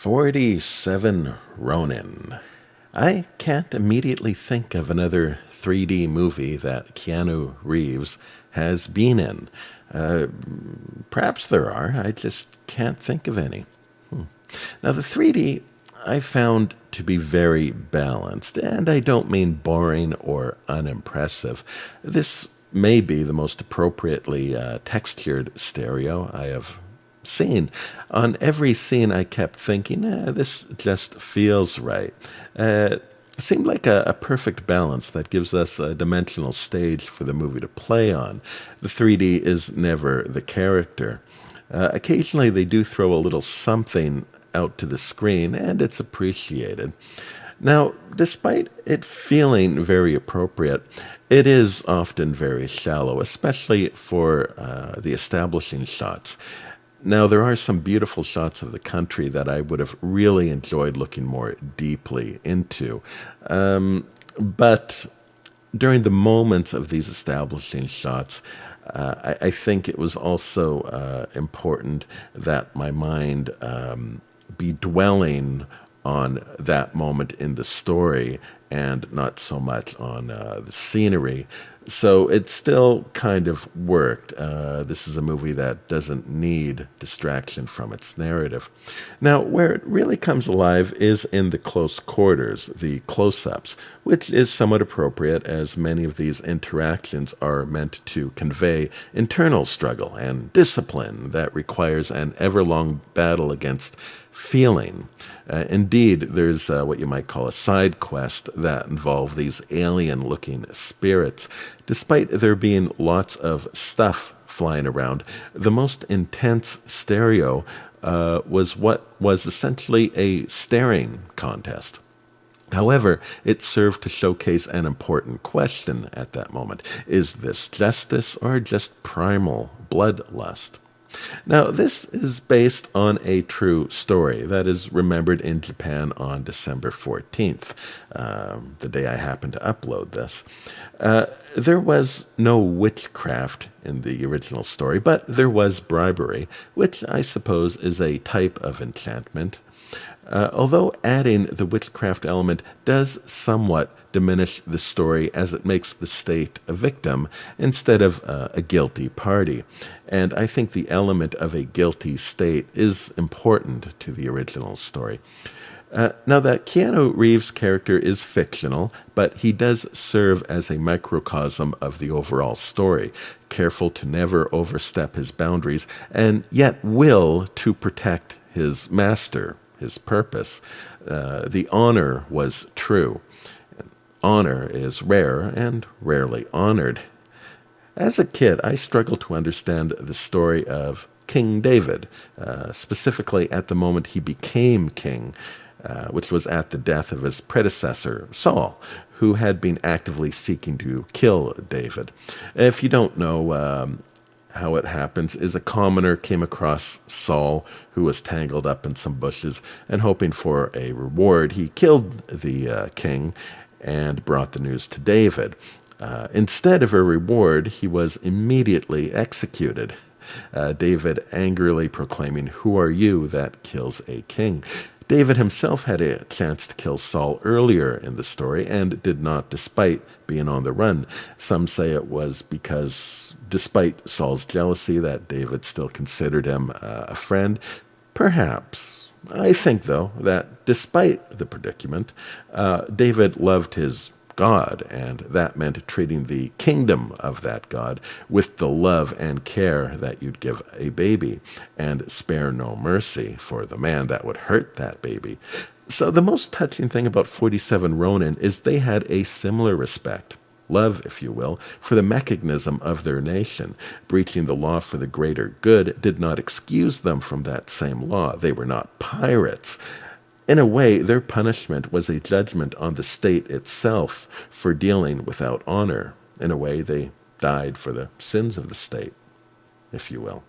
47 Ronin. I can't immediately think of another 3D movie that Keanu Reeves has been in. Uh, Perhaps there are, I just can't think of any. Now, the 3D I found to be very balanced, and I don't mean boring or unimpressive. This may be the most appropriately textured stereo I have seen. On every scene, I kept thinking, this just feels right. Seemed like a perfect balance that gives us a dimensional stage for the movie to play on. The 3D is never the character. Occasionally, they do throw a little something out to the screen, and it's appreciated. Now, despite it feeling very appropriate, it is often very shallow, especially for the establishing shots. Now, there are some beautiful shots of the country that I would have really enjoyed looking more deeply into. But during the moments of these establishing shots, I think it was also important that my mind be dwelling on that moment in the story and not so much on the scenery. So it still kind of worked. This is a movie that doesn't need distraction from its narrative. Now, where it really comes alive is in the close quarters, the close-ups, which is somewhat appropriate as many of these interactions are meant to convey internal struggle and discipline that requires an ever-long battle against feeling. Indeed, there's what you might call a side quest that involve these alien-looking spirits. Despite there being lots of stuff flying around, the most intense stereo was what was essentially a staring contest. However, it served to showcase an important question at that moment. Is this justice or just primal bloodlust? Now, this is based on a true story that is remembered in Japan on December 14th, the day I happened to upload this. There was no witchcraft in the original story, but there was bribery, which I suppose is a type of enchantment. Although adding the witchcraft element does somewhat diminish the story as it makes the state a victim instead of a guilty party. And I think the element of a guilty state is important to the original story. Now, that Keanu Reeves character is fictional, but he does serve as a microcosm of the overall story, careful to never overstep his boundaries, and yet will to protect his master, his purpose. The honor was true. Honor is rare and rarely honored. As a kid, I struggled to understand the story of King David, specifically at the moment he became king, which was at the death of his predecessor, Saul, who had been actively seeking to kill David. If you don't know, how it happens is a commoner came across Saul, who was tangled up in some bushes, and hoping for a reward, he killed the king and brought the news to David. Instead of a reward, he was immediately executed. David angrily proclaiming, "Who are you that kills a king?" David himself had a chance to kill Saul earlier in the story and did not, despite being on the run. Some say it was because, despite Saul's jealousy, that David still considered him a friend. Perhaps. I think, though, that despite the predicament, David loved his God, and that meant treating the kingdom of that God with the love and care that you'd give a baby, and spare no mercy for the man that would hurt that baby. So the most touching thing about 47 Ronin is they had a similar respect, love, if you will, for the mechanism of their nation. Breaching the law for the greater good did not excuse them from that same law. They were not pirates. In a way, their punishment was a judgment on the state itself for dealing without honor. In a way, they died for the sins of the state, if you will.